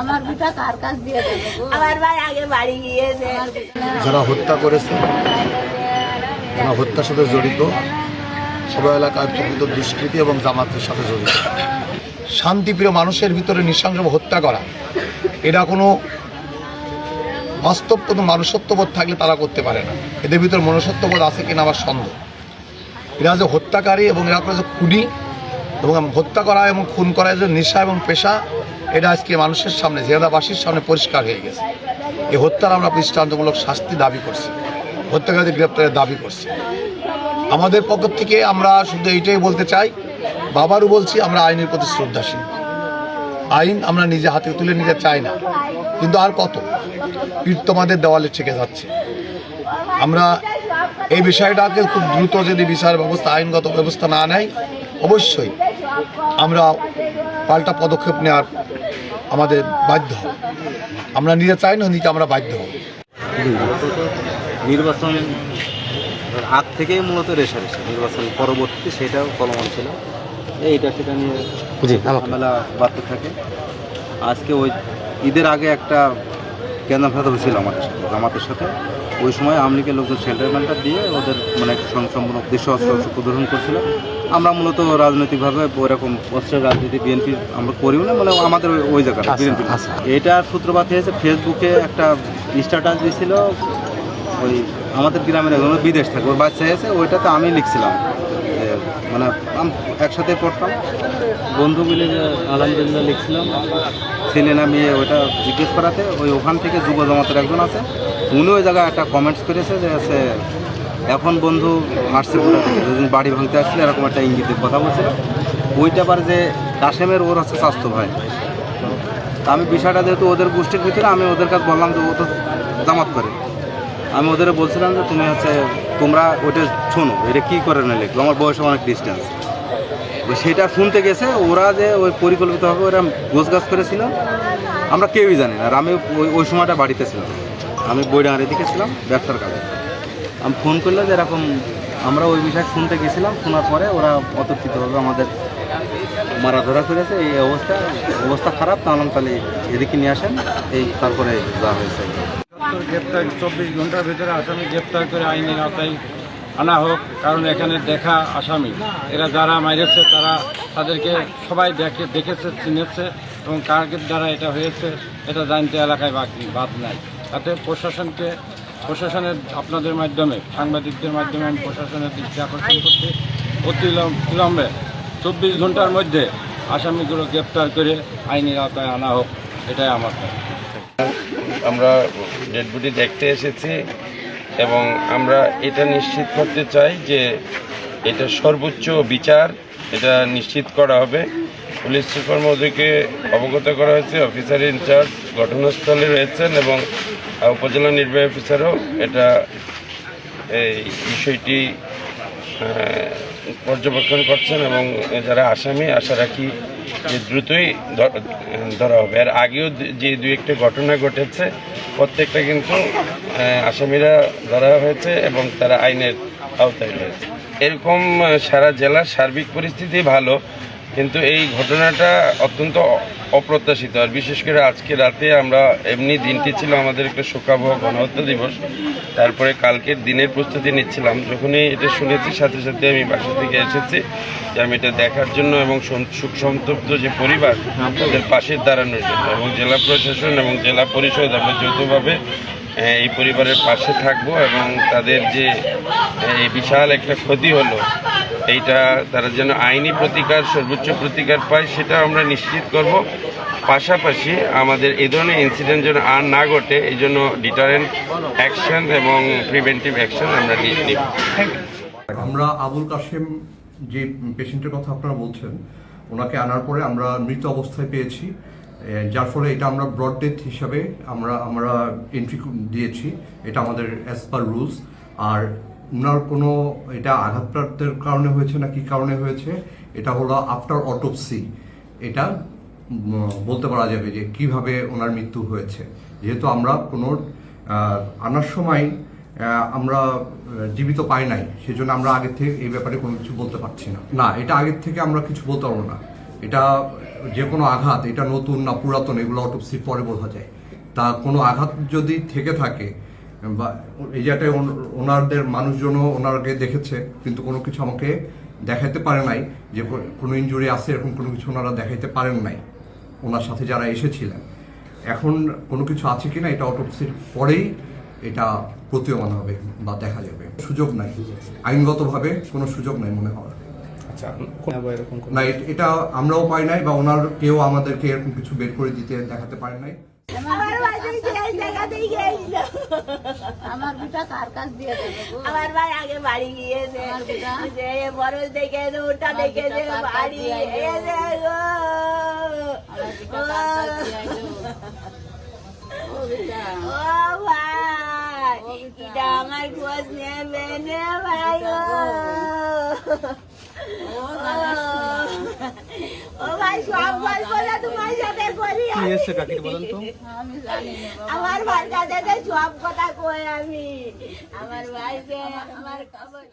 আমার পিতা কার কাছ দিয়ে আমার ভাই আগে বাড়ি গিয়েছে। যারা হত্যা করেছে, যারা হত্যার সাথে জড়িত, সবাই এলাকায় প্রকৃত দুষ্কৃতি এবং জামাতের সাথে জড়িত। শান্তিপ্রিয় মানুষের ভিতরে নৃশংসভাবে হত্যা করা, এটা কোনো বাস্তব কোনো মনুষ্যত্ববোধ থাকলে তারা করতে পারে না। এদের ভিতরে মনুষ্যত্ববোধ আছে কিনা আমার সন্দেহ। এরা যে হত্যাকারী এবং এরা যে খুনি এবং হত্যা করা এবং খুন করা যে নেশা এবং পেশা, এটা আজকে মানুষের সামনে, জেলাবাসীর সামনে পরিষ্কার হয়ে গেছে। এই হত্যার আমরা দৃষ্টান্তমূলক শাস্তি দাবি করছি, হত্যাকারীদের গ্রেপ্তারের দাবি করছি। আমাদের পক্ষ থেকে আমরা শুধু এইটাই বলতে চাই, বাবারও বলছি, আমরা আইনের প্রতি শ্রদ্ধাশীল। আইন আমরা নিজে হাতে তুলে নিতে চাই না, কিন্তু আর কত পিঠ তোমাদের দেওয়ালে ঠেকে যাচ্ছে। আমরা এই বিষয়টাকে খুব দ্রুত যদি বিচার ব্যবস্থা, আইনগত ব্যবস্থা না নেয়, অবশ্যই আমরা পাল্টা পদক্ষেপ নেওয়ার আমাদের বাধ্য হব। আমরা নিজে চাই না, নিতে আমরা বাধ্য হব। নির্বাচন আগ থেকেই মূলত রেশারেশি, নির্বাচন পরবর্তী সেটাও চলমান ছিল। এইটা সেটা নিয়ে ঝামেলা বাড়তে থাকে। আজকে ওই ঈদের আগে একটা কেন্দ্র ফেরত হয়েছিল আমাদের সাথে। ওই সময় আওয়ামী লীগের লোকজন সেন্টারমেন্টটা দিয়ে ওদের মানে একটা সম্পূর্ণ উদ্দেশ্য অস্ত্র প্রদর্শন করছিল। আমরা মূলত রাজনৈতিকভাবে ওইরকম অস্ত্রের রাজনীতি বিএনপি আমরা করিও না, মানে আমাদের ওই জায়গাটা বিএনপি। এটার সূত্রপাত হয়েছে ফেসবুকে একটা স্ট্যাটাস দিয়েছিল ওই আমাদের গ্রামের একজন বিদেশ থাকে, ওর বাচ্চা এসে ওইটাতে আমি লিখছিলাম, মানে একসাথে পড়তাম বন্ধু মিলে, যে আলহামদুলিল্লাহ লিখছিলাম। ছেলে না মেয়ে ওইটা জিজ্ঞেস করাতে ওই ওখান থেকে যুব জামাতের একজন আছে, উনি ওই জায়গায় একটা কমেন্টস করেছে যে আছে এখন বন্ধু আসছে কোথা থেকে, যেদিন বাড়ি ভাঙতে আসলে এরকম একটা ইঙ্গিতের কথা বলছিল। ওইটা আবার যে কাশেমের ওর হচ্ছে স্বাস্থ্য ভাই। তা আমি বিষয়টা যেহেতু ওদের গোষ্ঠীর ভিতরে, আমি ওদের কাছে বললাম যে ও তো জামাত করে। আমি ওদের বলছিলাম যে তুমি হচ্ছে তোমরা ওইটা শোনো, এটা কী করে না লিখলো, আমার বয়সে অনেক ডিস্টেন্স। সেটা শুনতে গেছে ওরা যে ওই পরিকল্পিতভাবে ওরা গোছগাছ করেছিল, আমরা কেউই জানি না। আর আমি ওই সময়টা বাড়িতে ছিলাম, আমি বইডাঙ্গার দিকে ছিলাম ব্যবসার কাজে। আমি ফোন করলে যে এরকম আমরা ওই বিষয়ে শুনতে গেছিলাম, শোনার পরে ওরা অতর্কিতভাবে আমাদের মারাধরা করেছে। এই অবস্থা খারাপ, তাহলে এদিকে নিয়ে আসেন, এই তারপরে যা হয়েছে। গ্রেপ্তার 24 ঘন্টার ভিতরে আসামি গ্রেপ্তার করে আইনের আওতায় আনা হোক। কারণ এখানে দেখা আসামি, এরা যারা মাইরেছে তাদেরকে সবাই দেখেছে, চিনেছে এবং কার দ্বারা এটা হয়েছে এটা জানতে এলাকায় বাদ নাই। তাতে প্রশাসনের আপনাদের মাধ্যমে, সাংবাদিকদের মাধ্যমে আমি প্রশাসনের দৃষ্টি আকর্ষণ করতে অতিবিলম্বে 24 ঘন্টার মধ্যে আসামিগুলো গ্রেপ্তার করে আইনের আওতায় আনা হোক, এটাই আমার দাবি। আমরা ডেড বডি দেখতে এসেছি এবং আমরা এটা নিশ্চিত করতে চাই যে এটা সর্বোচ্চ বিচার, এটা নিশ্চিত করা হবে। পুলিশ সুপার মহোদয়কে অবগত করা হয়েছে, অফিসার ইনচার্জ ঘটনাস্থলে রয়েছেন এবং উপজেলা নির্বাহী অফিসারও এটা এই বিষয়টি পর্যবেক্ষণ করছেন এবং যারা আসামি, আশা রাখি যে দ্রুতই ধরা হবে। এর আগেও যে দুই একটা ঘটনা ঘটেছে, প্রত্যেকটা কিন্তু আসামিরা ধরা হয়েছে এবং তারা আইনের আওতায় রয়েছে। এরকম সারা জেলার সার্বিক পরিস্থিতি ভালো, কিন্তু এই ঘটনাটা অত্যন্ত অপ্রত্যাশিত। আর বিশেষ করে আজকে রাতে আমরা এমনি দিনটি ছিল আমাদের একটা শোকাবহ গণহত্যা দিবস, তারপরে কালকের দিনের প্রস্তুতি নিচ্ছিলাম। যখনই এটা শুনেছি সাথে সাথে আমি বাসা থেকে এসেছি যে আমি এটা দেখার জন্য এবং সুখ সন্তপ্ত যে পরিবার তাদের পাশে দাঁড়ানোর জন্য, এবং জেলা প্রশাসন এবং জেলা পরিষদ আমরা যৌথভাবে এই পরিবারের পাশে থাকবো এবং তাদের যে এই বিশাল একটা ক্ষতি হলো এইটা তারা যেন আইনি প্রতিকার, সর্বোচ্চ প্রতিকার পায় সেটা আমরা নিশ্চিত করব। পাশাপাশি আমাদের এই ধরনের ইনসিডেন্ট যেন আর না ঘটে, এই জন্য ডিটারেন্ট অ্যাকশন এবং প্রিভেন্টিভ অ্যাকশন আমরা নিব। আমরা আবুল কাশেম যে পেশেন্টের কথা আপনারা বলছেন, ওনাকে আনার পরে আমরা মৃত অবস্থায় পেয়েছি, যার ফলে এটা আমরা ব্রড ডেথ হিসাবে আমরা এন্ট্রি দিয়েছি। এটা আমাদের অ্যাজ পার রুলস। আর ওনার কোনো এটা আঘাতপ্রাপ্তের কারণে হয়েছে না কি কারণে হয়েছে, এটা হলো আফটার অটোপসি এটা বলতে পারা যাবে যে কিভাবে ওনার মৃত্যু হয়েছে। যেহেতু আমরা কোনো আনার সময় আমরা জীবিত পাই নাই, সেজন্য আমরা আগে থেকে এই ব্যাপারে কোনো কিছু বলতে পারছি না। এটা আগের থেকে আমরা কিছু বলতে পারবো না। এটা যে কোনো আঘাত, এটা নতুন না পুরাতন এগুলো অটোপসির পরে বোঝা যায়। তা কোনো আঘাত যদি থেকে থাকে বা এই জায়গাটায় ওনাদের মানুষজনও ওনাকে দেখেছে, কিন্তু কোনো কিছু আমাকে দেখাইতে পারে নাই যে কোনো ইনজুরি আছে, এরকম কোনো কিছু ওনারা দেখাইতে পারেন নাই ওনার সাথে যারা এসেছিলেন। এখন কোনো কিছু আছে কিনা এটা অটোপসির পরেই এটা প্রতীয়মান হবে বা দেখা যাবে। সুযোগ নাই, আইনগতভাবে কোনো সুযোগ নাই মনে হয়। আচ্ছা, না, এটা আমরাও পাই নাই বা ওনার কেউ আমাদেরকে এরকম কিছু বের করে দিতে দেখাতে পারে নাই। আমার বাড়ি এই জায়গাতেই গিয়েছিল। আমার বেটা কার কাছ দিয়ে দেবে গো? আমার ভাই আগে বাড়ি গিয়েছে, যে বড় দেখে ওটা দেখে যে বাড়ি এসে গো। ও ভাই, এটা আমার খোঁজ নেবে না ভাই গো। ও ভাই, সব গল্পটা তোমার সাথে করি। আমার ভাই কাছে সব কথা কই আমি। আমার ভাই যে আমার খবর